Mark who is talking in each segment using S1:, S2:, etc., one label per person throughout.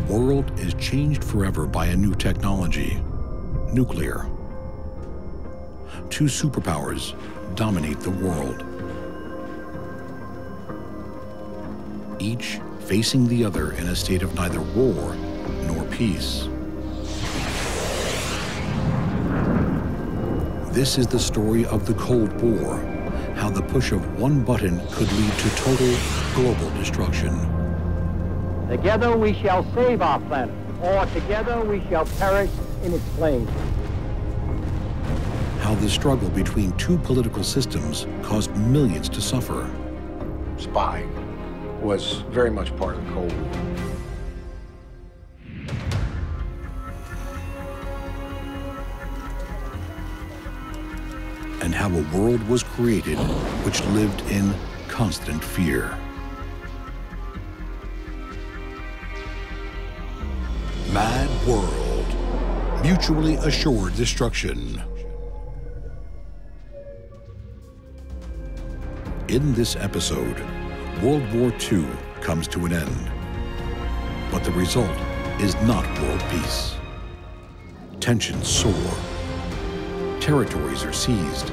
S1: world is changed forever by a new technology, nuclear. Two superpowers dominate the world, each facing the other in a state of neither war nor peace. This is the story of the Cold War, how the push of one button could lead to total global destruction.
S2: Together we shall save our planet, or together we shall perish in its flames.
S1: How the struggle between two political systems caused millions to suffer.
S3: Spying was very much part of the Cold War.
S1: And how a world was created which lived in constant fear. Mad World. Mutually assured destruction. In this episode, World War II comes to an end. But the result is not world peace. Tensions soar. Territories are seized.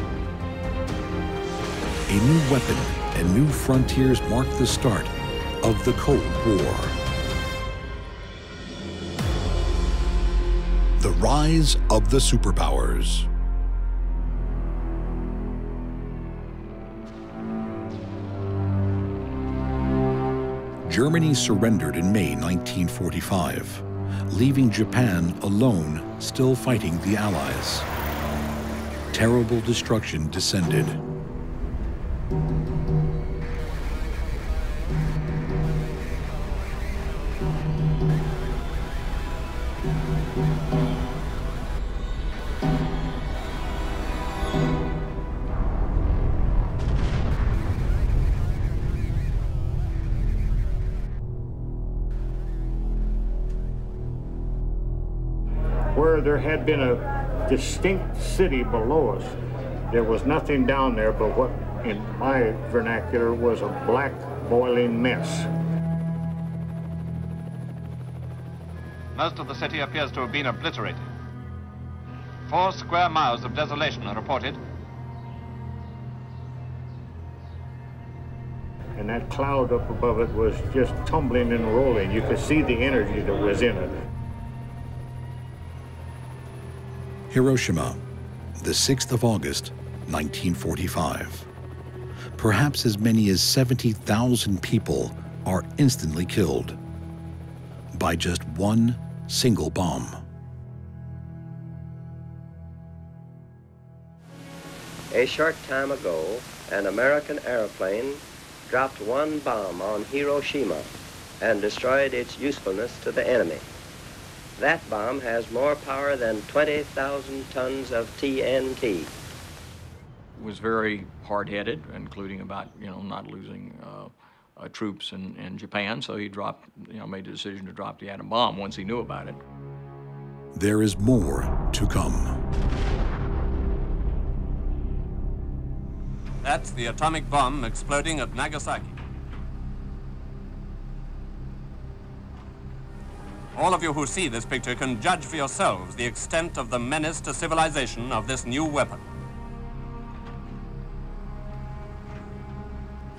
S1: A new weapon and new frontiers mark the start of the Cold War. The rise of the superpowers. Germany surrendered in May 1945, leaving Japan alone, still fighting the Allies. Terrible destruction descended.
S4: Where there had been a distinct city below us, there was nothing down there but what, in my vernacular, was a black, boiling mess.
S5: Most of the city appears to have been obliterated. 4 square miles of desolation are reported.
S4: And that cloud up above it was just tumbling and rolling. You could see the energy that was in it.
S1: Hiroshima, the 6th of August, 1945. Perhaps as many as 70,000 people are instantly killed by just one single bomb.
S6: A short time ago, an American airplane dropped one bomb on Hiroshima and destroyed its usefulness to the enemy. That bomb has more power than 20,000 tons of TNT.
S7: Was very hard-headed, including about, not losing troops in Japan, so he dropped, made the decision to drop the atom bomb once he knew about it.
S1: There is more to come.
S5: That's the atomic bomb exploding at Nagasaki. All of you who see this picture can judge for yourselves the extent of the menace to civilization of this new weapon.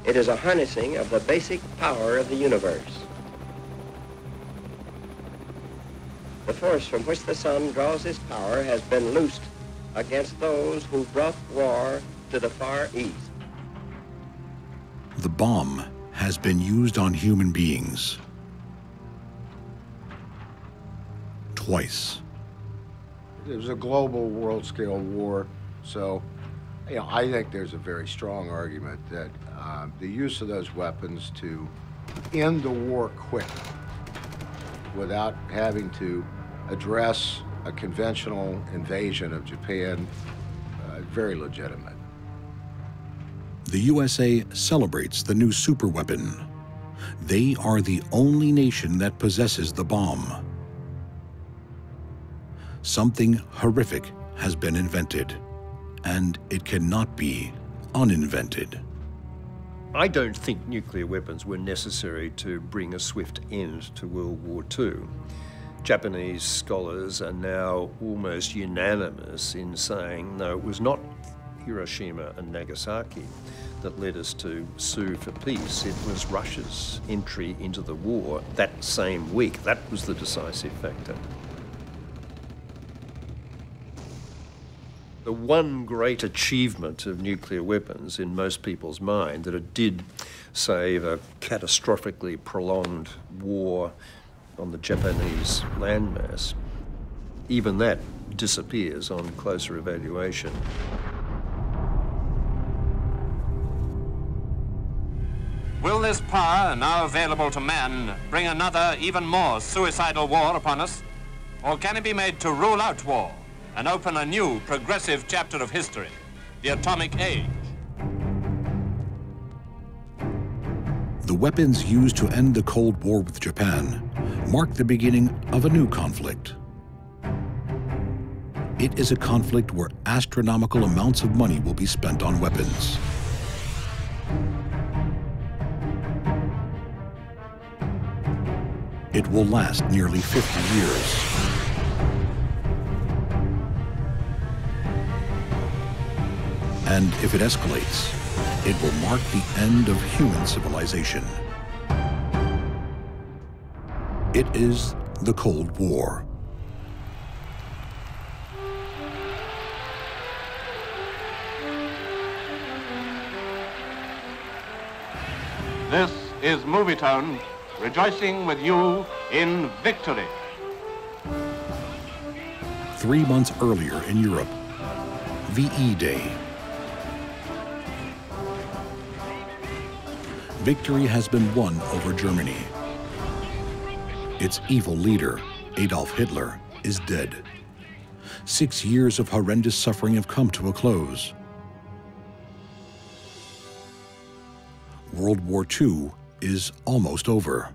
S6: It is a harnessing of the basic power of the universe. The force from which the sun draws its power has been loosed against those who brought war to the Far East.
S1: The bomb has been used on human beings twice.
S3: It was a global world-scale war, so I think there's a very strong argument that the use of those weapons to end the war quickly without having to address a conventional invasion of Japan, very legitimate.
S1: The USA celebrates the new superweapon. They are the only nation that possesses the bomb. Something horrific has been invented, and it cannot be uninvented.
S8: I don't think nuclear weapons were necessary to bring a swift end to World War II. Japanese scholars are now almost unanimous in saying, no, it was not Hiroshima and Nagasaki that led us to sue for peace. It was Russia's entry into the war that same week. That was the decisive factor. The one great achievement of nuclear weapons in most people's mind, that it did save a catastrophically prolonged war on the Japanese landmass, even that disappears on closer evaluation.
S5: Will this power, now available to man, bring another, even more suicidal war upon us? Or can it be made to rule out war and open a new, progressive chapter of history, the atomic age?
S1: The weapons used to end the Cold War with Japan mark the beginning of a new conflict. It is a conflict where astronomical amounts of money will be spent on weapons. It will last nearly 50 years. And if it escalates, it will mark the end of human civilization. It is the Cold War.
S5: This is Movietone, rejoicing with you in victory.
S1: 3 months earlier in Europe, VE Day. Victory has been won over Germany. Its evil leader, Adolf Hitler, is dead. 6 years of horrendous suffering have come to a close. World War II is almost over.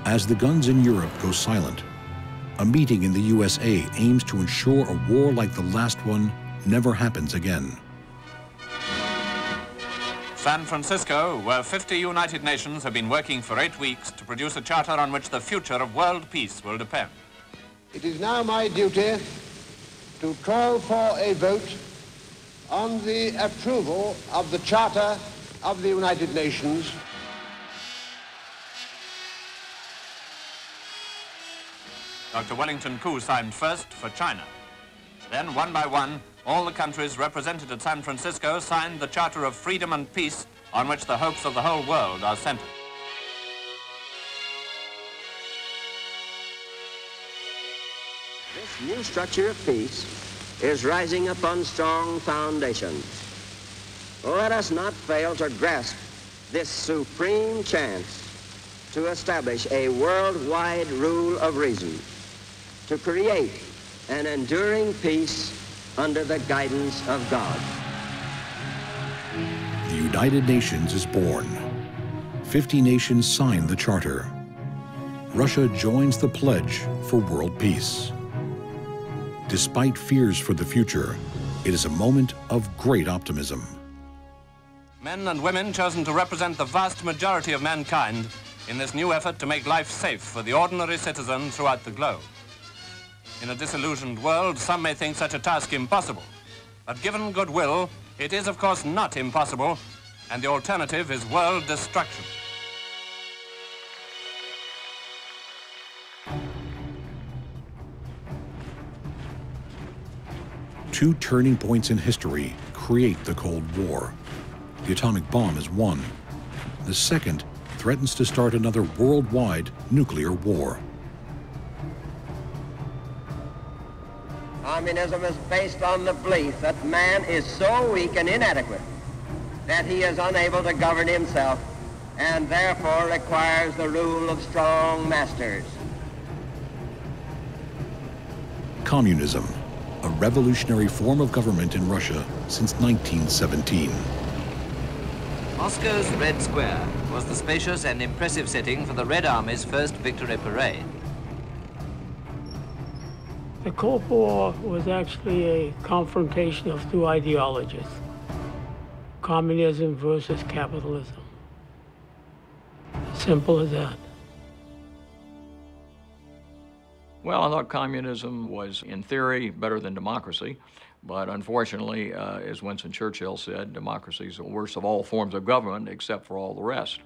S1: As the guns in Europe go silent, a meeting in the USA aims to ensure a war like the last one never happens again.
S5: San Francisco, where 50 United Nations have been working for 8 weeks to produce a charter on which the future of world peace will depend.
S9: It is now my duty to call for a vote on the approval of the Charter of the United Nations.
S5: Dr. Wellington Koo signed first for China. Then, one by one, all the countries represented at San Francisco signed the Charter of Freedom and Peace on which the hopes of the whole world are centered.
S6: This new structure of peace is rising upon strong foundations. Let us not fail to grasp this supreme chance to establish a worldwide rule of reason, to create an enduring peace under the guidance of God.
S1: The United Nations is born. 50 nations sign the charter. Russia joins the pledge for world peace. Despite fears for the future, it is a moment of great optimism.
S5: Men and women chosen to represent the vast majority of mankind in this new effort to make life safe for the ordinary citizen throughout the globe. In a disillusioned world, some may think such a task impossible. But given goodwill, it is of course not impossible, and the alternative is world destruction.
S1: Two turning points in history create the Cold War. The atomic bomb is one. The second threatens to start another worldwide nuclear war.
S6: Communism is based on the belief that man is so weak and inadequate that he is unable to govern himself and therefore requires the rule of strong masters.
S1: Communism, a revolutionary form of government in Russia since 1917.
S10: Moscow's Red Square was the spacious and impressive setting for the Red Army's first victory parade.
S11: The Cold War was actually a confrontation of two ideologies: communism versus capitalism. Simple as that.
S7: Well, I thought communism was, in theory, better than democracy. But unfortunately, as Winston Churchill said, democracy is the worst of all forms of government except for all the rest.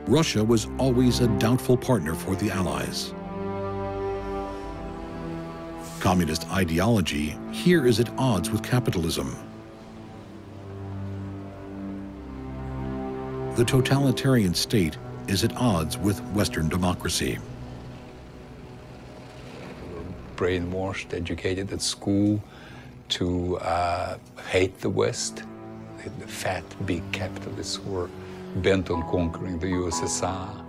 S1: Russia was always a doubtful partner for the Allies. Communist ideology here is at odds with capitalism. The totalitarian state is at odds with Western democracy.
S12: Brainwashed, educated at school to hate the West. The fat, big capitalists were bent on conquering the USSR.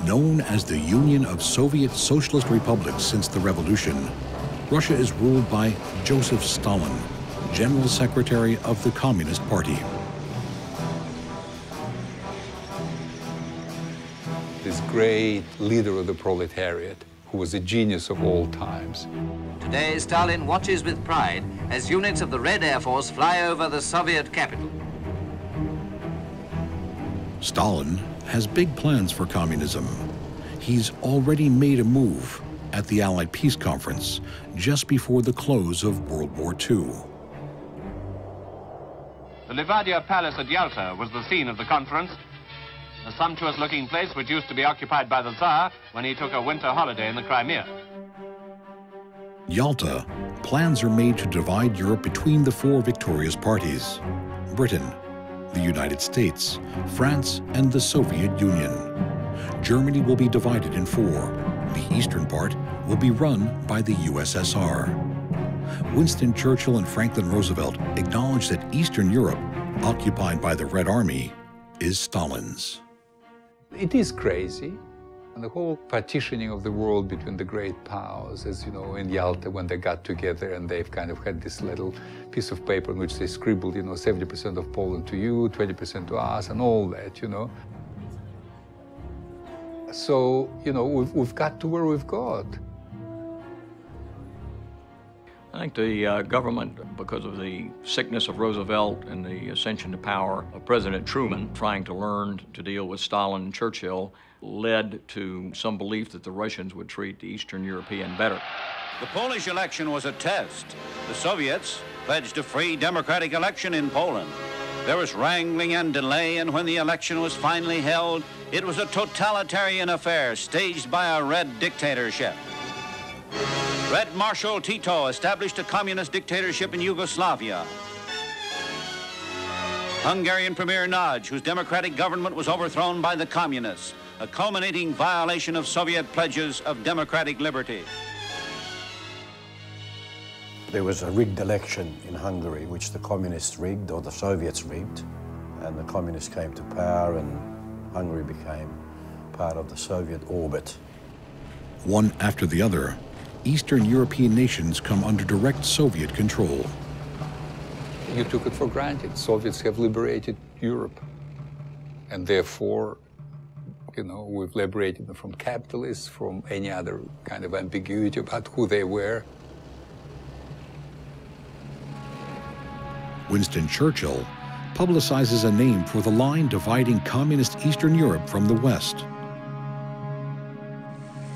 S1: Known as the Union of Soviet Socialist Republics since the revolution, Russia is ruled by Joseph Stalin, General Secretary of the Communist Party.
S12: This great leader of the proletariat, who was a genius of all times.
S10: Today, Stalin watches with pride as units of the Red Air Force fly over the Soviet capital.
S1: Stalin has big plans for communism. He's already made a move at the Allied Peace Conference just before the close of World War II.
S5: The Livadia Palace at Yalta was the scene of the conference, a sumptuous-looking place which used to be occupied by the Tsar when he took a winter holiday in the Crimea.
S1: Yalta, plans are made to divide Europe between the four victorious parties: Britain, the United States, France, and the Soviet Union. Germany will be divided in four. The eastern part will be run by the USSR. Winston Churchill and Franklin Roosevelt acknowledged that Eastern Europe, occupied by the Red Army, is Stalin's.
S12: It is crazy. And the whole partitioning of the world between the great powers, as you know, in Yalta, when they got together and they've kind of had this little piece of paper in which they scribbled, 70% of Poland to you, 20% to us, and all that, So, we've got to where we've got.
S7: I think the government, because of the sickness of Roosevelt and the ascension to power of President Truman, trying to learn to deal with Stalin and Churchill, led to some belief that the Russians would treat the Eastern European better.
S13: The Polish election was a test. The Soviets pledged a free democratic election in Poland. There was wrangling and delay, and when the election was finally held, it was a totalitarian affair staged by a Red dictatorship. Red Marshal Tito established a communist dictatorship in Yugoslavia. Hungarian Premier Nagy, whose democratic government was overthrown by the communists, a culminating violation of Soviet pledges of democratic liberty.
S14: There was a rigged election in Hungary, which the communists rigged, or the Soviets rigged, and the communists came to power and Hungary became part of the Soviet orbit.
S1: One after the other, Eastern European nations come under direct Soviet control.
S12: You took it for granted. Soviets have liberated Europe. And therefore, we've liberated them from capitalists, from any other kind of ambiguity about who they were.
S1: Winston Churchill publicizes a name for the line dividing communist Eastern Europe from the West.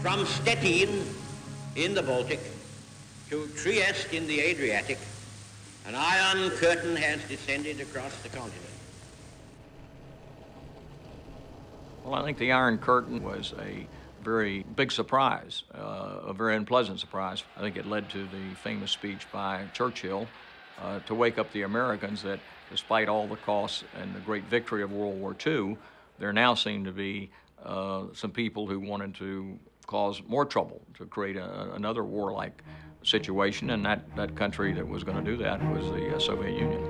S15: From Stettin in the Baltic to Trieste in the Adriatic, an iron curtain has descended across the continent.
S7: Well, I think the Iron Curtain was a very big surprise, a very unpleasant surprise. I think it led to the famous speech by Churchill to wake up the Americans that despite all the costs and the great victory of World War II, there now seemed to be some people who wanted to cause more trouble, to create another warlike situation, and that country that was going to do that was the Soviet Union.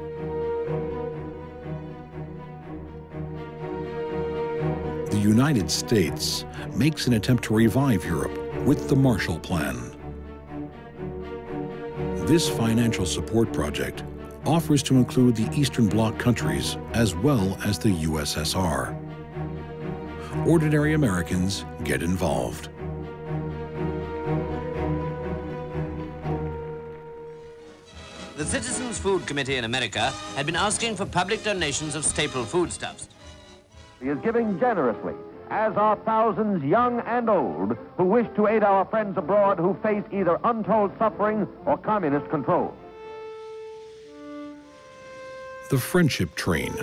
S1: United States makes an attempt to revive Europe with the Marshall Plan. This financial support project offers to include the Eastern Bloc countries as well as the USSR. Ordinary Americans get involved.
S10: The Citizens Food Committee in America had been asking for public donations of staple foodstuffs.
S16: He is giving generously, as are thousands young and old who wish to aid our friends abroad who face either untold suffering or communist control.
S1: The Friendship Train,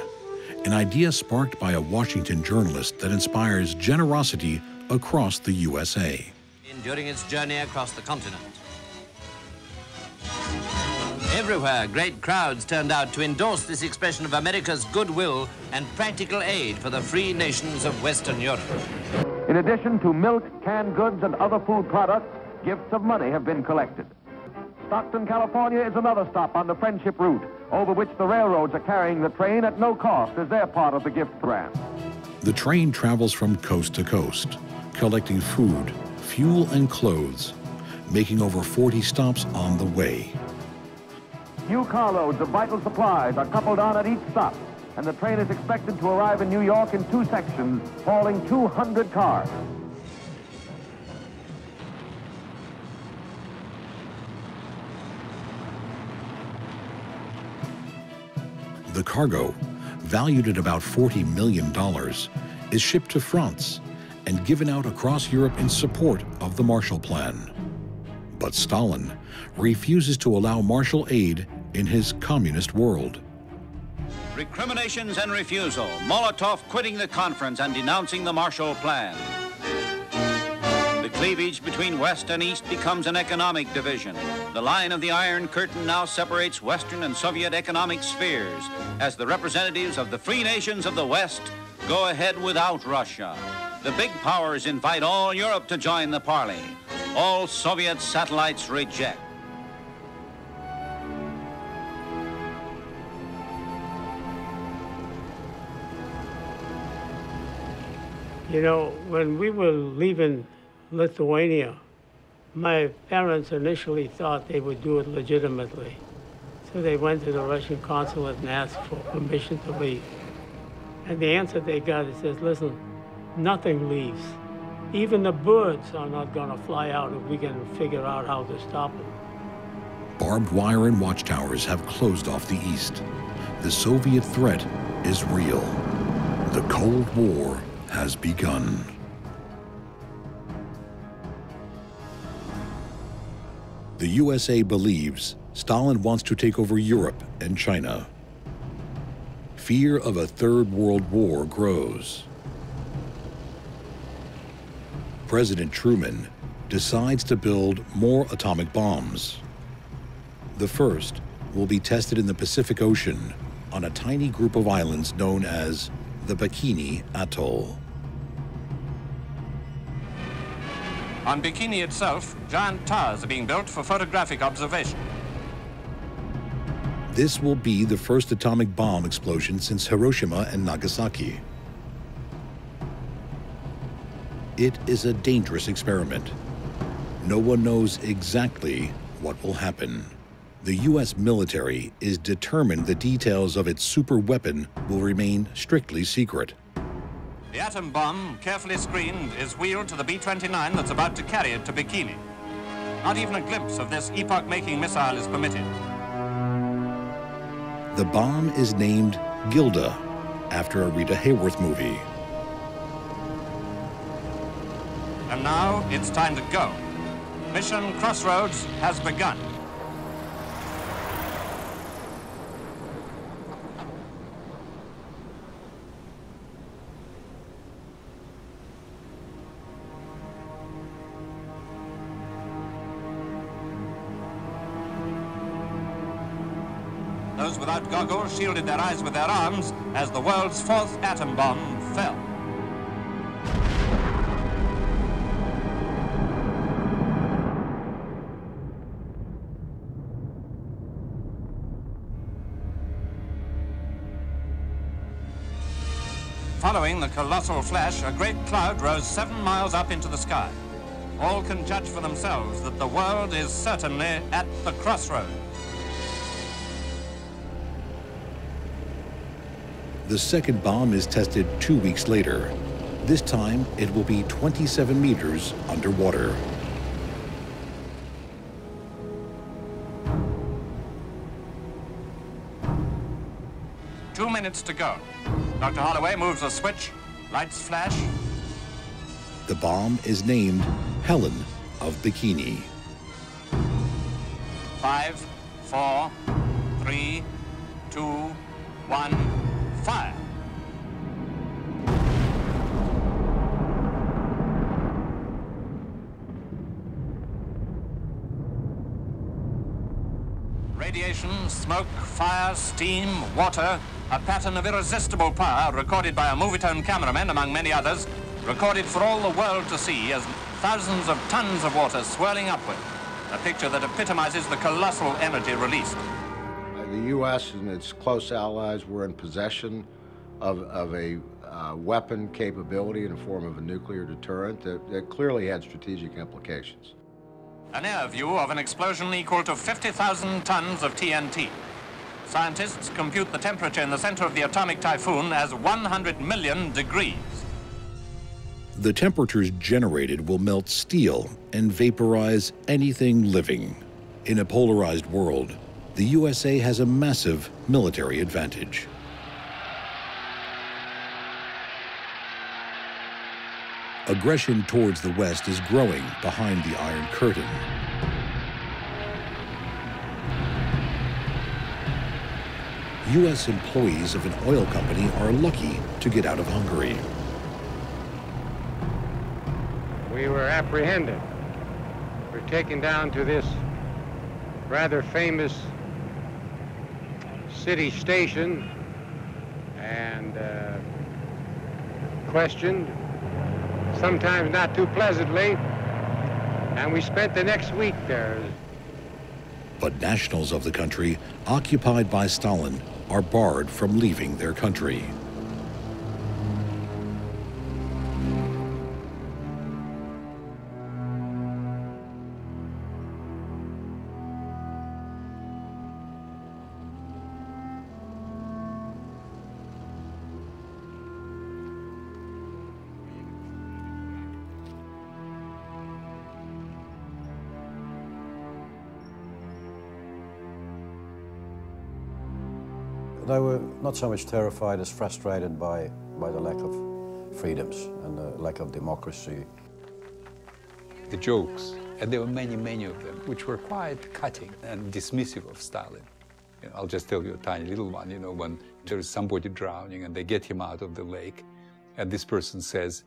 S1: an idea sparked by a Washington journalist that inspires generosity across the USA.
S10: During its journey across the continent. Everywhere, great crowds turned out to endorse this expression of America's goodwill and practical aid for the free nations of Western Europe.
S16: In addition to milk, canned goods, and other food products, gifts of money have been collected. Stockton, California is another stop on the Friendship route, over which the railroads are carrying the train at no cost as their part of the gift grant.
S1: The train travels from coast to coast, collecting food, fuel, and clothes, making over 40 stops on the way.
S16: New carloads of vital supplies are coupled on at each stop, and the train is expected to arrive in New York in 2 sections, hauling 200 cars.
S1: The cargo, valued at about $40 million, is shipped to France and given out across Europe in support of the Marshall Plan. But Stalin refuses to allow Marshall aid in his communist world.
S13: Recriminations and refusal. Molotov quitting the conference and denouncing the Marshall Plan. The cleavage between West and East becomes an economic division. The line of the Iron Curtain now separates Western and Soviet economic spheres as the representatives of the free nations of the West go ahead without Russia. The big powers invite all Europe to join the parley. All Soviet satellites reject.
S11: You know, when we were leaving Lithuania, my parents initially thought they would do it legitimately. So they went to the Russian consulate and asked for permission to leave. And the answer they got is, says, listen, nothing leaves. Even the birds are not going to fly out if we can figure out how to stop them.
S1: Barbed wire and watchtowers have closed off the east. The Soviet threat is real. The Cold War has begun. The USA believes Stalin wants to take over Europe and China. Fear of a third world war grows. President Truman decides to build more atomic bombs. The first will be tested in the Pacific Ocean on a tiny group of islands known as the Bikini Atoll.
S5: On Bikini itself, giant towers are being built for photographic observation.
S1: This will be the first atomic bomb explosion since Hiroshima and Nagasaki. It is a dangerous experiment. No one knows exactly what will happen. The U.S. military is determined the details of its super weapon will remain strictly secret.
S5: The atom bomb, carefully screened, is wheeled to the B-29 that's about to carry it to Bikini. Not even a glimpse of this epoch-making missile is permitted.
S1: The bomb is named Gilda, after a Rita Hayworth movie.
S5: And now it's time to go. Mission Crossroads has begun. Those without goggles shielded their eyes with their arms as the world's 4th atom bomb fell. Following the colossal flash, a great cloud rose 7 miles up into the sky. All can judge for themselves that the world is certainly at the crossroads.
S1: The second bomb is tested 2 weeks later. This time, it will be 27 meters underwater.
S5: Two minutes to go. Dr. Holloway moves a switch, lights flash.
S1: The bomb is named Helen of Bikini.
S5: 5, 4, 3, 2, 1, fire. Radiation, smoke, fire, steam, water, a pattern of irresistible power recorded by a Movietone cameraman, among many others, recorded for all the world to see as thousands of tons of water swirling upward, a picture that epitomizes the colossal energy released.
S3: The U.S. and its close allies were in possession of a weapon capability in the form of a nuclear deterrent that clearly had strategic implications.
S5: An air view of an explosion equal to 50,000 tons of TNT. Scientists compute the temperature in the center of the atomic typhoon as 100 million degrees.
S1: The temperatures generated will melt steel and vaporize anything living. In a polarized world, the USA has a massive military advantage. Aggression towards the West is growing behind the Iron Curtain. U.S. employees of an oil company are lucky to get out of Hungary.
S17: We were apprehended. We're taken down to this rather famous city station and questioned, sometimes not too pleasantly, and we spent the next week there.
S1: But nationals of the country occupied by Stalin are barred from leaving their country.
S14: They were not so much terrified as frustrated by the lack of freedoms and the lack of democracy.
S12: The jokes, and there were many, many of them, which were quite cutting and dismissive of Stalin. You know, I'll just tell you a tiny little one, you know, when there is somebody drowning and they get him out of the lake, and this person says,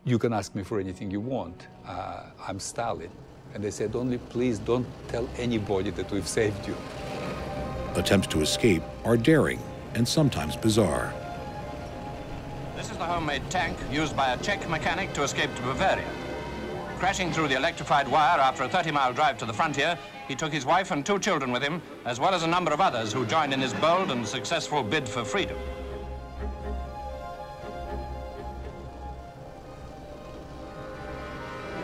S12: "You can ask me for anything you want. I'm Stalin." And they said, "Only please don't tell anybody that we've saved you."
S1: Attempts to escape are daring and sometimes bizarre.
S5: This is the homemade tank used by a Czech mechanic to escape to Bavaria. Crashing through the electrified wire after a 30-mile drive to the frontier, he took his wife and 2 children with him, as well as a number of others who joined in his bold and successful bid for freedom.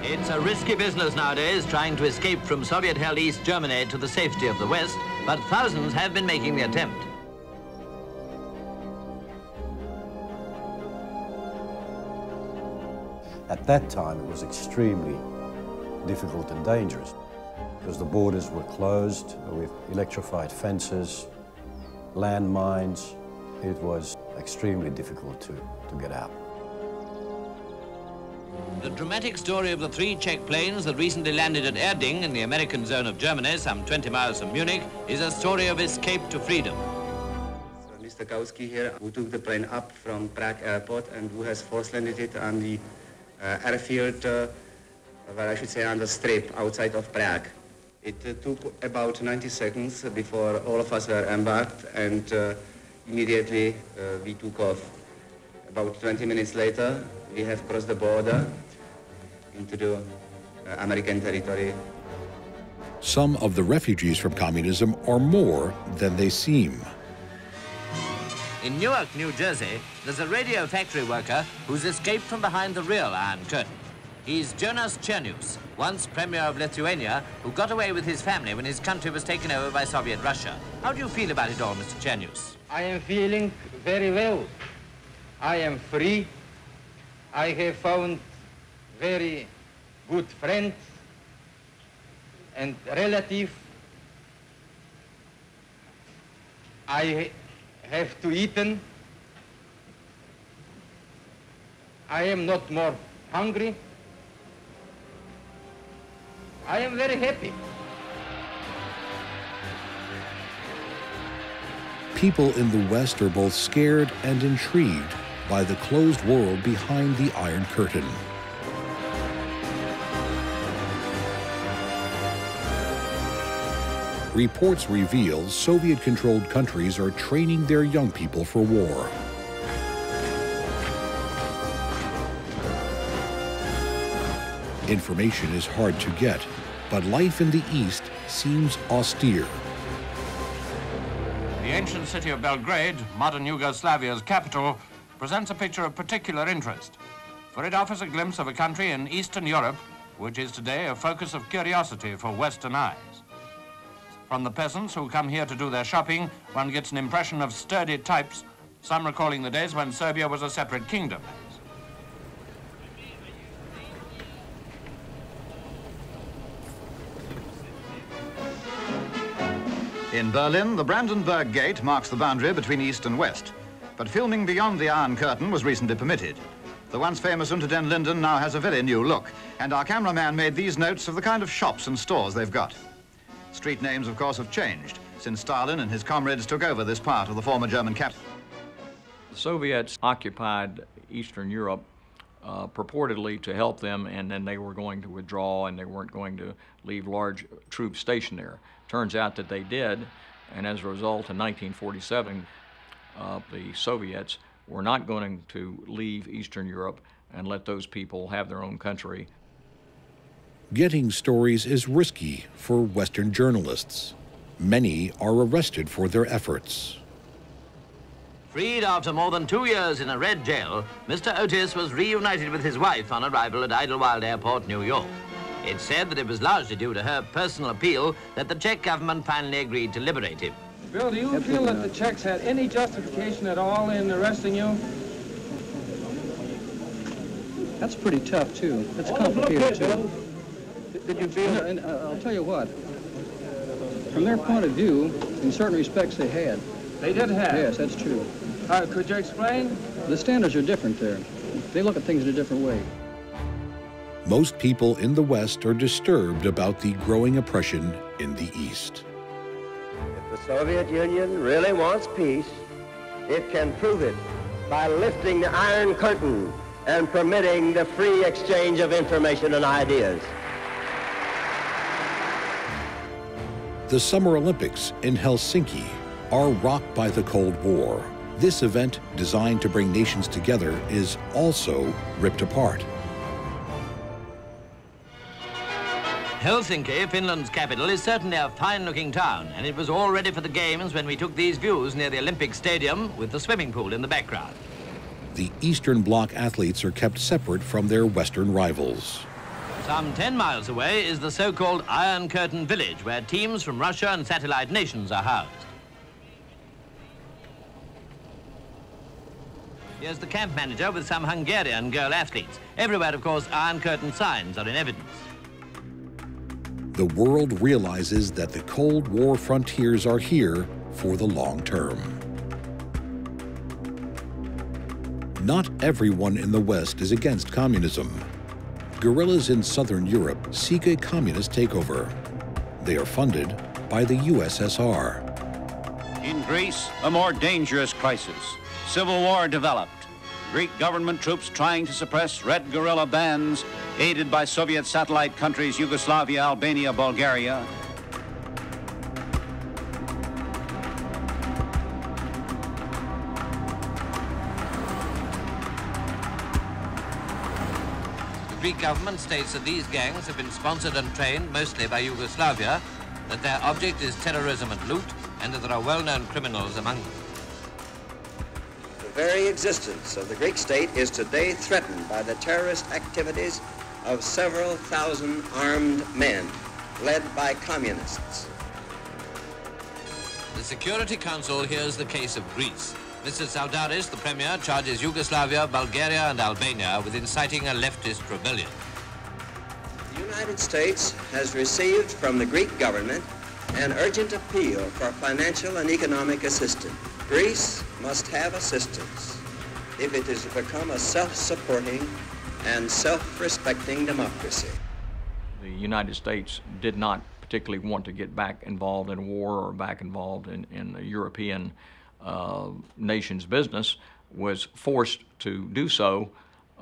S10: It's a risky business nowadays trying to escape from Soviet-held East Germany to the safety of the West, but thousands have been making the attempt.
S14: At that time, it was extremely difficult and dangerous because the borders were closed with electrified fences, landmines. It was extremely difficult to get out.
S10: The dramatic story of the 3 Czech planes that recently landed at Erding in the American zone of Germany, some 20 miles from Munich, is a story of escape to freedom.
S18: So Mr. Kautsky here, who took the plane up from Prague airport and who has force landed it on the airfield, well, I should say on the strip outside of Prague. It took about 90 seconds before all of us were embarked, and immediately we took off. About 20 minutes later, we have crossed the border into the American territory.
S1: Some of the refugees from communism are more than they seem.
S10: In Newark, New Jersey, there's a radio factory worker who's escaped from behind the real Iron Curtain. He's Jonas Chernius, once Premier of Lithuania, who got away with his family when his country was taken over by Soviet Russia. How do you feel about it all, Mr. Chernius?
S17: I am feeling very well. I am free. I have found very good friends and relatives. I have to eat. I am not more hungry. I am very happy.
S1: People in the West are both scared and intrigued by the closed world behind the Iron Curtain. Reports reveal Soviet-controlled countries are training their young people for war. Information is hard to get, but life in the East seems austere.
S5: The ancient city of Belgrade, modern Yugoslavia's capital, presents a picture of particular interest, for it offers a glimpse of a country in Eastern Europe, which is today a focus of curiosity for Western eyes. From the peasants who come here to do their shopping, one gets an impression of sturdy types, some recalling the days when Serbia was a separate kingdom.
S13: In Berlin, the Brandenburg Gate marks the boundary between East and West. But filming beyond the Iron Curtain was recently permitted. The once famous Unter den Linden now has a very new look, and our cameraman made these notes of the kind of shops and stores they've got. Street names, of course, have changed since Stalin and his comrades took over this part of the former German capital.
S7: The Soviets occupied Eastern Europe purportedly to help them, and then they were going to withdraw and they weren't going to leave large troops stationed there. Turns out that they did, and as a result, in 1947, the Soviets were not going to leave Eastern Europe and let those people have their own country.
S1: Getting stories is risky for Western journalists. Many are arrested for their efforts.
S10: Freed after more than 2 years in a red jail, Mr. Otis was reunited with his wife on arrival at Idlewild Airport, New York. It's said that it was largely due to her personal appeal that the Czech government finally agreed to liberate him.
S19: Bill, do you feel that the Czechs had any justification at all in arresting you?
S20: That's pretty tough, too. That's complicated, too. Did you feel... And I'll tell you what. From their point of view, in certain respects, they had.
S19: They did have?
S20: Yes, that's true.
S19: Could you explain?
S20: The standards are different there. They look at things in a different way.
S1: Most people in the West are disturbed about the growing oppression in the East.
S6: If the Soviet Union really wants peace, it can prove it by lifting the Iron Curtain and permitting the free exchange of information and ideas.
S1: The Summer Olympics in Helsinki are rocked by the Cold War. This event, designed to bring nations together, is also ripped apart.
S10: Helsinki, Finland's capital, is certainly a fine-looking town, and it was all ready for the games when we took these views near the Olympic Stadium with the swimming pool in the background.
S1: The Eastern Bloc athletes are kept separate from their Western rivals.
S10: Some 10 miles away is the so-called Iron Curtain Village, where teams from Russia and satellite nations are housed. Here's the camp manager with some Hungarian girl athletes. Everywhere, of course, Iron Curtain signs are in evidence.
S1: The world realizes that the Cold War frontiers are here for the long term. Not everyone in the West is against communism. Guerrillas in Southern Europe seek a communist takeover. They are funded by the USSR.
S13: In Greece, a more dangerous crisis. Civil war developed. Greek government troops trying to suppress red guerrilla bands, aided by Soviet satellite countries Yugoslavia, Albania, Bulgaria.
S10: The Greek government states that these gangs have been sponsored and trained mostly by Yugoslavia, that their object is terrorism and loot, and that there are well-known criminals among them.
S6: very existence of the Greek state is today threatened by the terrorist activities of several thousand armed men led by communists.
S10: The Security Council hears the case of Greece. Mr. Saldaris, the Premier, charges Yugoslavia, Bulgaria and Albania with inciting a leftist rebellion.
S6: The United States has received from the Greek government an urgent appeal for financial and economic assistance. Greece must have assistance if it is to become a self-supporting and self-respecting democracy.
S7: The United States did not particularly want to get back involved in war or back involved in a European nation's business, was forced to do so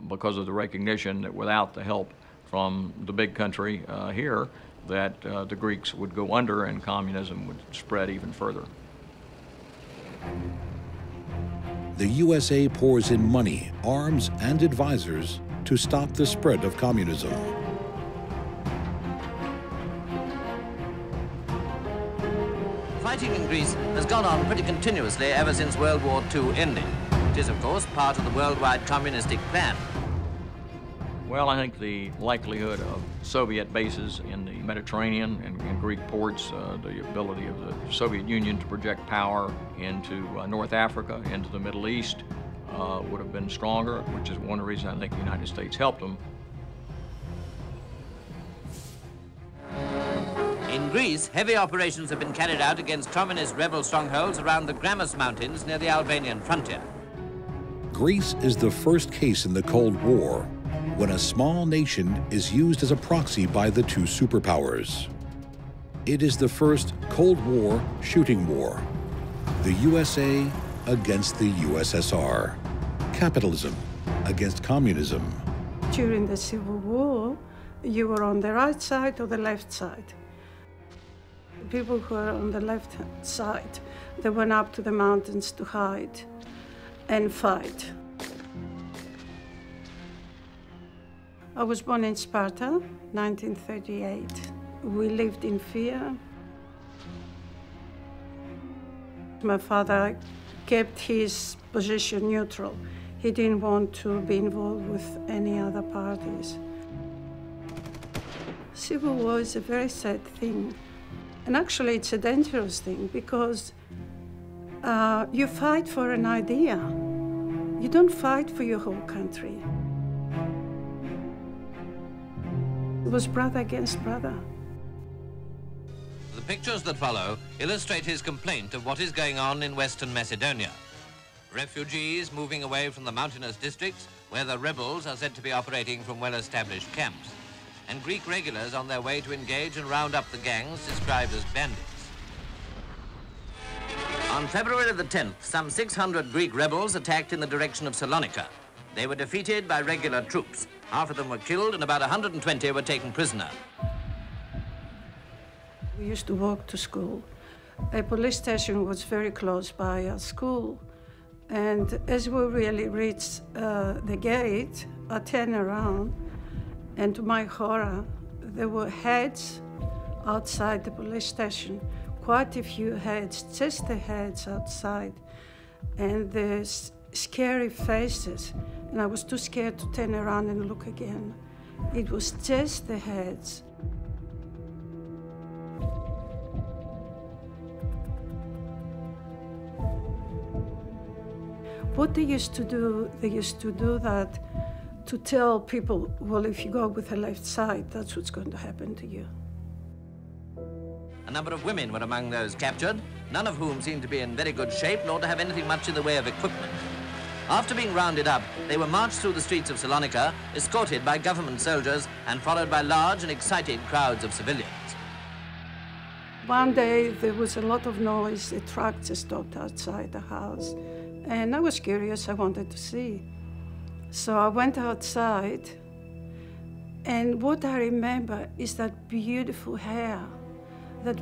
S7: because of the recognition that without the help from the big country here, that the Greeks would go under and communism would spread even further.
S1: The USA pours in money, arms, and advisors to stop the spread of communism.
S10: Fighting in Greece has gone on pretty continuously ever since World War II ended. It is, of course, part of the worldwide communistic plan.
S7: Well, I think the likelihood of Soviet bases in the Mediterranean and in Greek ports, the ability of the Soviet Union to project power into North Africa, into the Middle East, would have been stronger, which is one reason I think the United States helped them.
S10: In Greece, heavy operations have been carried out against communist rebel strongholds around the Grammos Mountains near the Albanian frontier.
S1: Greece is the first case in the Cold War when a small nation is used as a proxy by the two superpowers. It is the first Cold War shooting war. The USA against the USSR. Capitalism against communism.
S21: During the Civil War, you were on the right side or the left side. People who were on the left side, they went up to the mountains to hide and fight. I was born in Sparta, 1938. We lived in fear. My father kept his position neutral. He didn't want to be involved with any other parties. Civil war is a very sad thing. And actually, it's a dangerous thing because you fight for an idea. You don't fight for your whole country. It was brother against brother.
S10: The pictures that follow illustrate his complaint of what is going on in Western Macedonia. Refugees moving away from the mountainous districts where the rebels are said to be operating from well-established camps, and Greek regulars on their way to engage and round up the gangs described as bandits. On February the 10th, some 600 Greek rebels attacked in the direction of Salonika. They were defeated by regular troops. Half of them were killed and about 120 were taken prisoner.
S21: We used to walk to school. A police station was very close by our school. And as we really reached the gate, I turned around, and to my horror, there were heads outside the police station. Quite a few heads, just the heads outside. And the scary faces. And I was too scared to turn around and look again. It was just the heads. What they used to do that to tell people, well, if you go with the left side, that's what's going to happen to you.
S10: A number of women were among those captured, none of whom seemed to be in very good shape nor to have anything much in the way of equipment. After being rounded up, they were marched through the streets of Salonika, escorted by government soldiers and followed by large and excited crowds of civilians.
S21: One day there was a lot of noise, a truck just stopped outside the house. And I was curious, I wanted to see. So I went outside, and what I remember is that beautiful hair that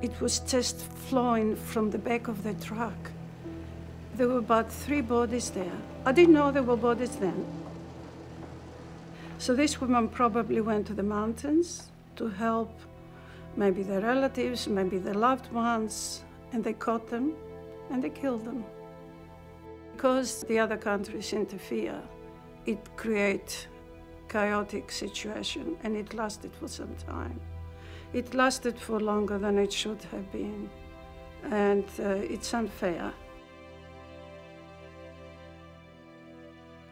S21: it was just flowing from the back of the truck. There were about 3 bodies there. I didn't know there were bodies then. So this woman probably went to the mountains to help maybe their relatives, maybe their loved ones, and they caught them and they killed them. Because the other countries interfere, it creates chaotic situation, and it lasted for some time. It lasted for longer than it should have been, and it's unfair.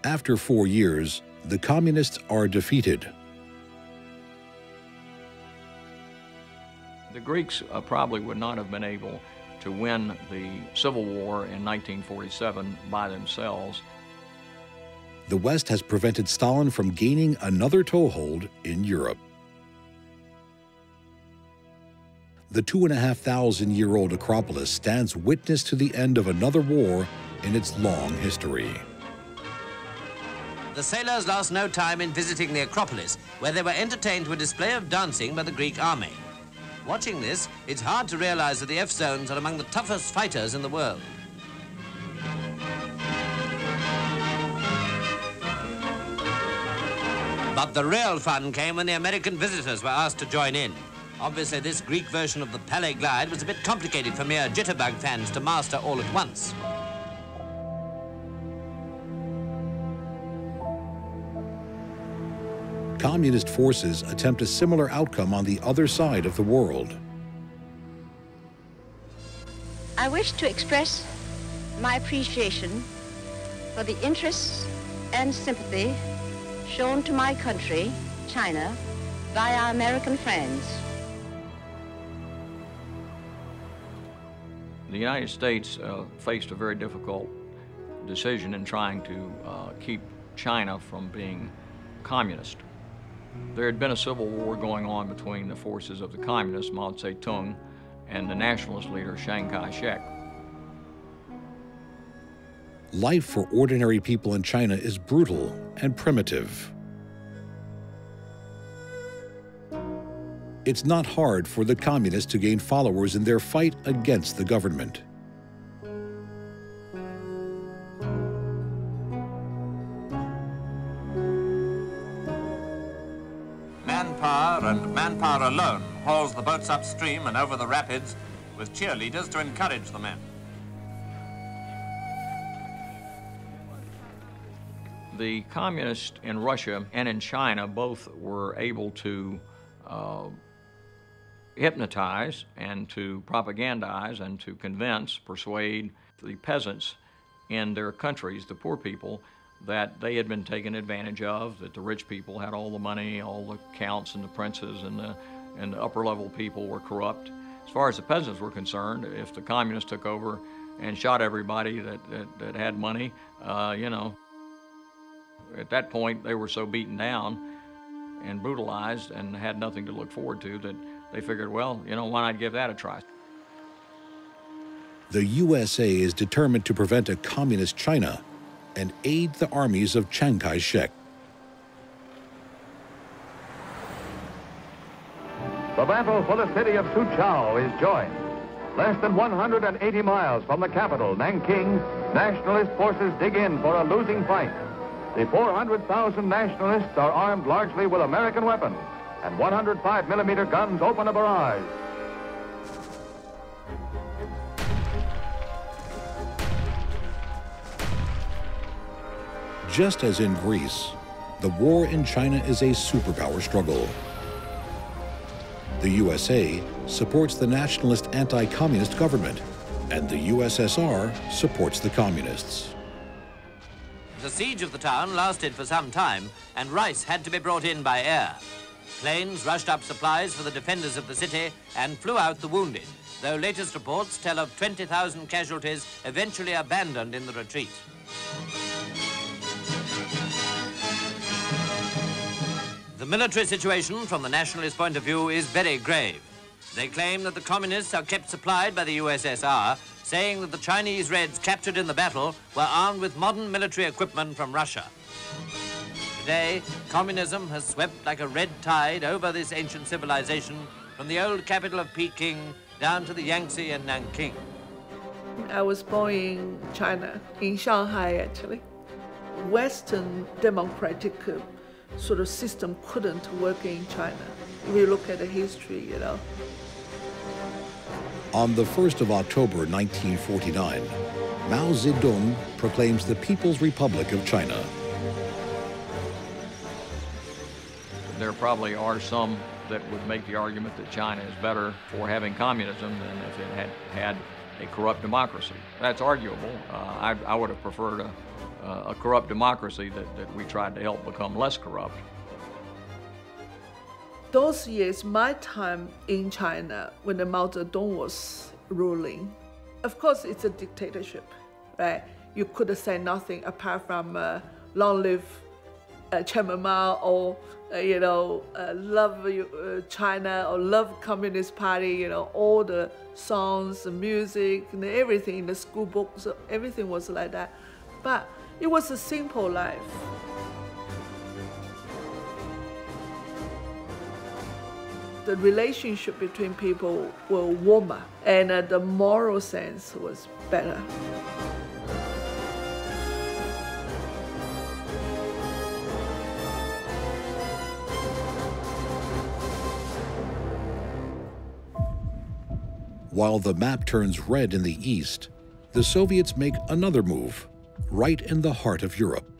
S1: After 4 years, the communists are defeated.
S7: The Greeks probably would not have been able to win the Civil War in 1947 by themselves.
S1: The West has prevented Stalin from gaining another toehold in Europe. The 2,500-year-old Acropolis stands witness to the end of another war in its long history.
S10: The sailors lost no time in visiting the Acropolis, where they were entertained to a display of dancing by the Greek army. Watching this, it's hard to realize that the F-Zones are among the toughest fighters in the world. But the real fun came when the American visitors were asked to join in. Obviously, this Greek version of the Palais Glide was a bit complicated for mere jitterbug fans to master all at once.
S1: Communist forces attempt a similar outcome on the other side of the world.
S2: I wish to express my appreciation for the interests and sympathy shown to my country, China, by our American friends.
S7: The United States faced a very difficult decision in trying to keep China from being communist. There had been a civil war going on between the forces of the communists, Mao Zedong, and the nationalist leader, Chiang Kai-shek.
S1: Life for ordinary people in China is brutal and primitive. It's not hard for the communists to gain followers in their fight against the government.
S5: Manpower and manpower alone hauls the boats upstream and over the rapids with cheerleaders to encourage the men.
S7: The communists in Russia and in China both were able to hypnotize and to propagandize and to convince, persuade the peasants in their countries, the poor people, that they had been taken advantage of, that the rich people had all the money, all the counts and the princes and the upper level people were corrupt. As far as the peasants were concerned, if the communists took over and shot everybody that had money, you know, at that point they were so beaten down and brutalized and had nothing to look forward to that they figured, well, you know, why not give that a try?
S1: The USA is determined to prevent a communist China and aid the armies of Chiang Kai-shek.
S16: The battle for the city of Suzhou is joined. Less than 180 miles from the capital, Nanking, nationalist forces dig in for a losing fight. The 400,000 nationalists are armed largely with American weapons, and 105mm guns open a barrage.
S1: Just as in Greece, the war in China is a superpower struggle. The USA supports the nationalist anti-communist government, and the USSR supports the communists.
S10: The siege of the town lasted for some time, and rice had to be brought in by air. Planes rushed up supplies for the defenders of the city and flew out the wounded, though latest reports tell of 20,000 casualties eventually abandoned in the retreat. The military situation from the nationalist point of view is very grave. They claim that the communists are kept supplied by the USSR, saying that the Chinese Reds captured in the battle were armed with modern military equipment from Russia. Today, communism has swept like a red tide over this ancient civilization from the old capital of Peking down to the Yangtze and Nanking.
S22: I was born in China, in Shanghai actually. Western democratic sort of system couldn't work in China. If you look at the history, you know.
S1: On the 1st of October 1949, Mao Zedong proclaims the People's Republic of China.
S7: There probably are some that would make the argument that China is better for having communism than if it had had a corrupt democracy. That's arguable. I would have preferred a corrupt democracy that we tried to help become less corrupt.
S22: Those years, my time in China, when the Mao Zedong was ruling, of course it's a dictatorship, right? You could say nothing apart from long live Chairman Mao, or love China, or love Communist Party, all the songs, the music, and everything in the school books, everything was like that. But it was a simple life. The relationship between people were warmer, and the moral sense was better.
S1: While the map turns red in the east, the Soviets make another move, right in the heart of Europe.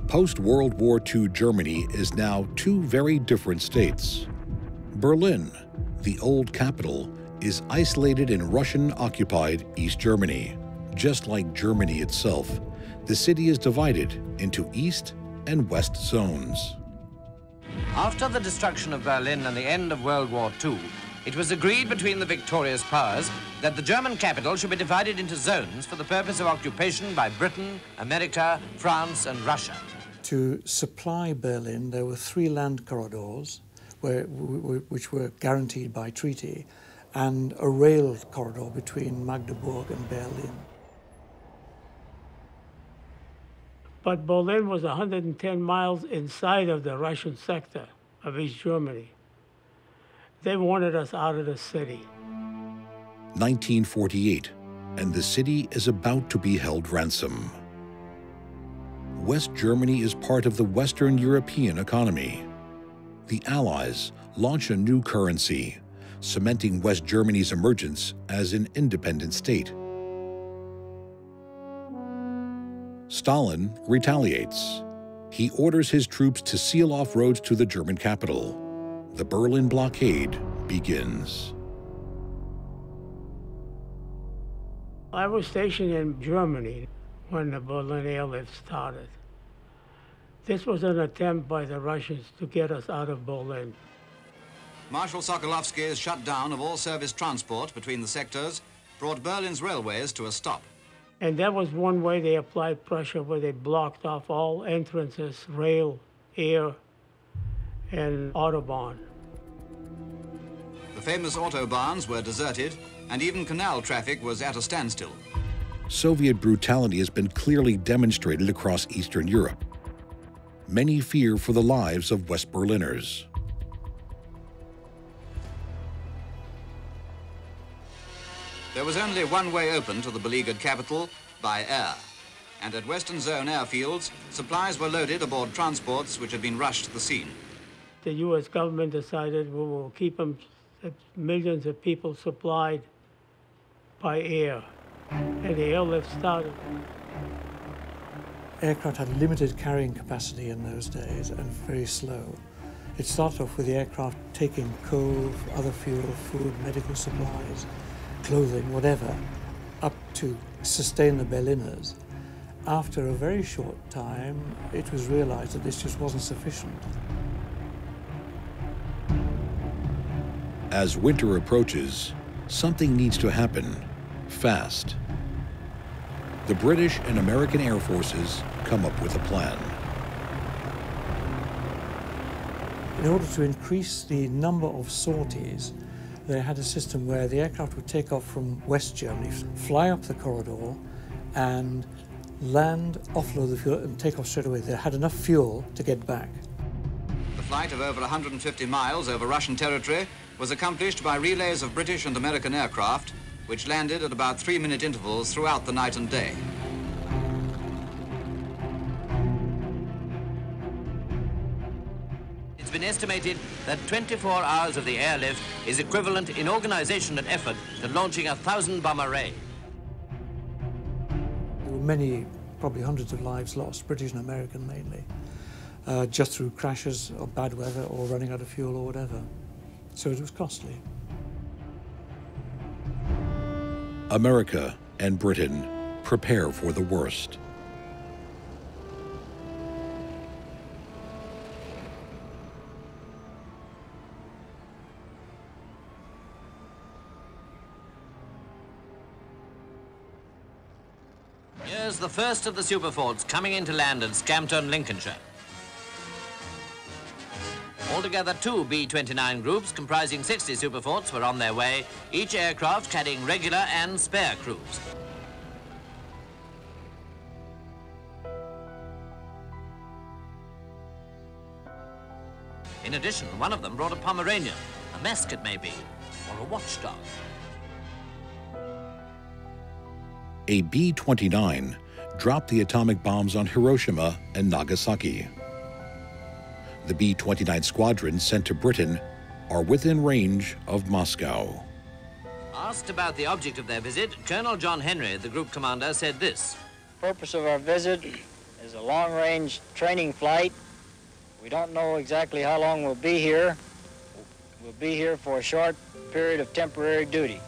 S1: Post-World War II Germany is now two very different states. Berlin, the old capital, is isolated in Russian-occupied East Germany. Just like Germany itself, the city is divided into East and West zones.
S10: After the destruction of Berlin and the end of World War II, it was agreed between the victorious powers that the German capital should be divided into zones for the purpose of occupation by Britain, America, France, and Russia.
S4: To supply Berlin, there were 3 land corridors which were guaranteed by treaty, and a rail corridor between Magdeburg and Berlin.
S11: But Berlin was 110 miles inside of the Russian sector of East Germany. They wanted us out of the city.
S1: 1948, and the city is about to be held ransom. West Germany is part of the Western European economy. The Allies launch a new currency, cementing West Germany's emergence as an independent state. Stalin retaliates. He orders his troops to seal off roads to the German capital. The Berlin blockade begins.
S11: I was stationed in Germany when the Berlin airlift started. This was an attempt by the Russians to get us out of Berlin.
S8: Marshal Sokolovsky's shutdown of all service transport between the sectors brought Berlin's railways to a stop.
S11: And that was one way they applied pressure, where they blocked off all entrances, rail, air, and Autobahn.
S8: The famous Autobahns were deserted, and even canal traffic was at a standstill.
S1: Soviet brutality has been clearly demonstrated across Eastern Europe. Many fear for the lives of West Berliners.
S8: There was only one way open to the beleaguered capital, by air. And at Western Zone airfields, supplies were loaded aboard transports which had been rushed to the scene.
S11: The U.S. government decided we will keep millions of people supplied by air. And the airlift started.
S4: Aircraft had limited carrying capacity in those days and very slow. It started off with the aircraft taking coal, other fuel, food, medical supplies, clothing, whatever, up to sustain the Berliners. After a very short time, it was realized that this just wasn't sufficient.
S1: As winter approaches, something needs to happen, fast. The British and American Air Forces come up with a plan.
S4: In order to increase the number of sorties, they had a system where the aircraft would take off from West Germany, fly up the corridor, and land, offload the fuel, and take off straight away. They had enough fuel to get back.
S8: The flight of over 150 miles over Russian territory was accomplished by relays of British and American aircraft, which landed at about 3-minute intervals throughout the night and day.
S10: It's been estimated that 24 hours of the airlift is equivalent in organization and effort to launching a 1,000-bomber raid.
S4: many, probably hundreds of lives lost, British and American mainly, just through crashes or bad weather or running out of fuel or whatever. So it was costly.
S1: America and Britain prepare for the worst.
S10: Here's the first of the superforts coming into land at Scampton, Lincolnshire. Altogether, 2 B-29 groups comprising 60 superforts were on their way, each aircraft carrying regular and spare crews. In addition, one of them brought a Pomeranian, a Mesket maybe, or a watchdog.
S1: A B-29 dropped the atomic bombs on Hiroshima and Nagasaki. The B-29 squadron sent to Britain are within range of Moscow.
S10: Asked about the object of their visit, Colonel John Henry, the group commander, said this.
S9: The purpose of our visit is a long-range training flight. We don't know exactly how long we'll be here. We'll be here for a short period of temporary duty.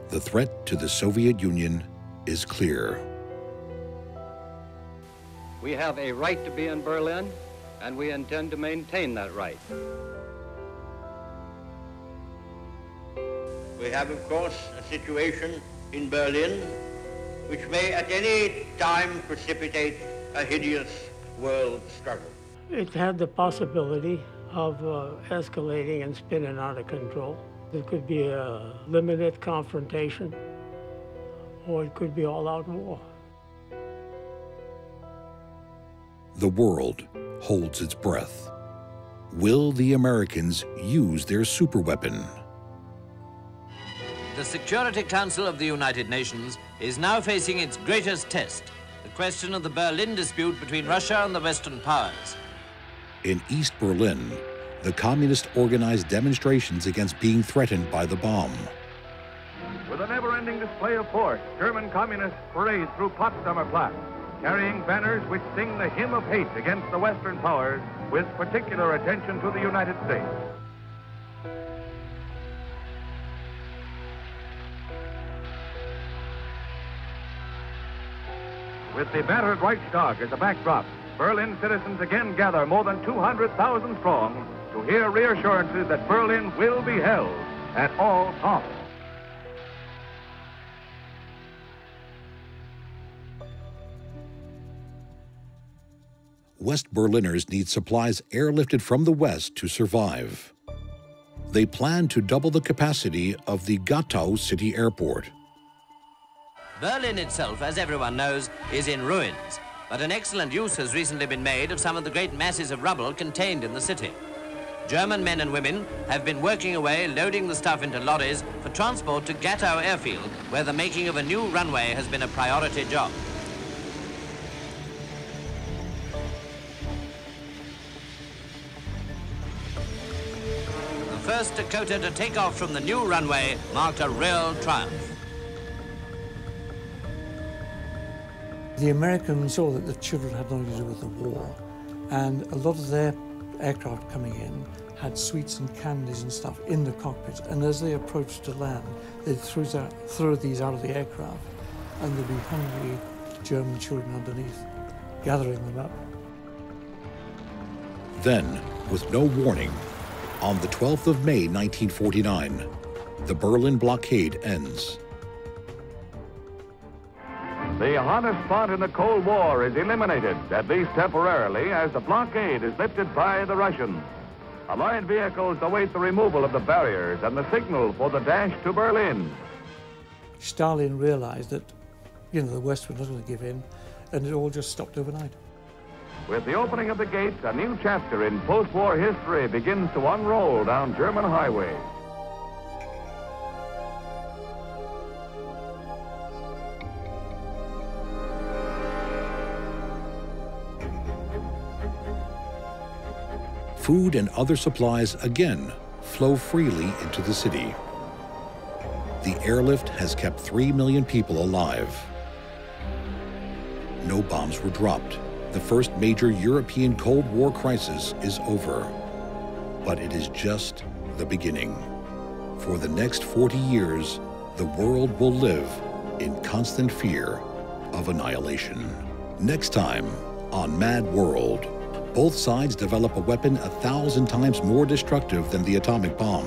S1: The threat to the Soviet Union is clear.
S15: We have a right to be in Berlin, and we intend to maintain that right.
S23: We have, of course, a situation in Berlin which may at any time precipitate a hideous world struggle.
S11: It had the possibility of escalating and spinning out of control. It could be a limited confrontation, or it could be all-out war.
S1: The world holds its breath. Will the Americans use their superweapon?
S10: The Security Council of the United Nations is now facing its greatest test, the question of the Berlin dispute between Russia and the Western powers.
S1: In East Berlin, the communists organized demonstrations against being threatened by the bomb.
S16: With a never-ending display of force, German communists parade through Potsdamer Platz, carrying banners which sing the hymn of hate against the Western powers, with particular attention to the United States. With the battered Reichstag as a backdrop, Berlin citizens again gather more than 200,000 strong to hear reassurances that Berlin will be held at all costs.
S1: West Berliners need supplies airlifted from the west to survive. They plan to double the capacity of the Gatow city airport.
S10: Berlin itself, as everyone knows, is in ruins, but an excellent use has recently been made of some of the great masses of rubble contained in the city. German men and women have been working away, loading the stuff into lorries for transport to Gatow airfield, where the making of a new runway has been a priority job. The first Dakota to take off from the new runway marked a real triumph.
S4: The Americans saw that the children had nothing to do with the war, and a lot of their aircraft coming in had sweets and candies and stuff in the cockpit, and as they approached to land, they'd throw these out of the aircraft, and there'd be hungry German children underneath, gathering them up.
S1: Then, with no warning, on the 12th of May 1949, the Berlin blockade ends.
S16: The hottest spot in the Cold War is eliminated, at least temporarily, as the blockade is lifted by the Russians. Allied vehicles await the removal of the barriers and the signal for the dash to Berlin.
S4: Stalin realized that, the West was not going to give in, and it all just stopped overnight.
S16: With the opening of the gates, a new chapter in post-war history begins to unroll down German highways.
S1: Food and other supplies again flow freely into the city. the airlift has kept 3 million people alive. No bombs were dropped. The first major European Cold War crisis is over. But it is just the beginning. For the next 40 years, the world will live in constant fear of annihilation. Next time on Mad World, both sides develop a weapon 1,000 times more destructive than the atomic bomb.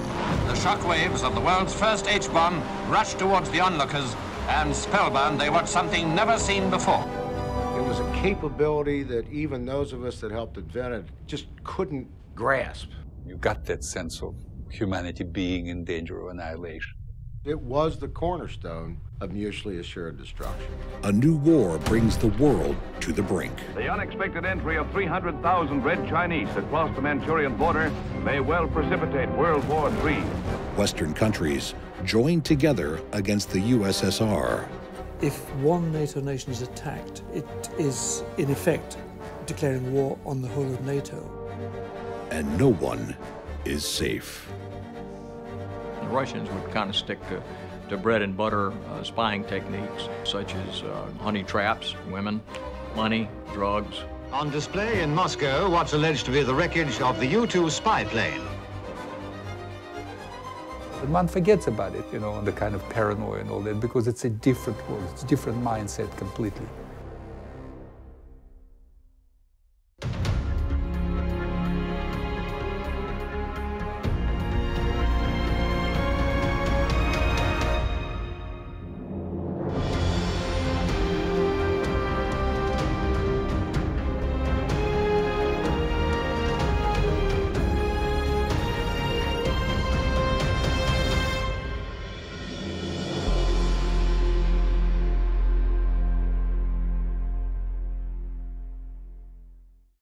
S5: The shockwaves of the world's first H-bomb rushed towards the onlookers, and spellbound they watched something never seen before.
S3: It was a capability that even those of us that helped invent it just couldn't grasp.
S12: You got that sense of humanity being in danger of annihilation.
S3: It was the cornerstone of mutually assured destruction.
S1: A new war brings the world to the brink.
S14: The unexpected entry of 300,000 Red Chinese across the Manchurian border may well precipitate World War III.
S1: Western countries join together against the USSR.
S4: If one NATO nation is attacked, it is, in effect, declaring war on the whole of NATO.
S1: And no one is safe.
S7: The Russians would kind of stick to bread and butter spying techniques, such as honey traps, women, money, drugs.
S8: On display in Moscow, what's alleged to be the wreckage of the U-2 spy plane.
S12: But one forgets about it, you know, the kind of paranoia and all that, because it's a different world, it's a different mindset completely.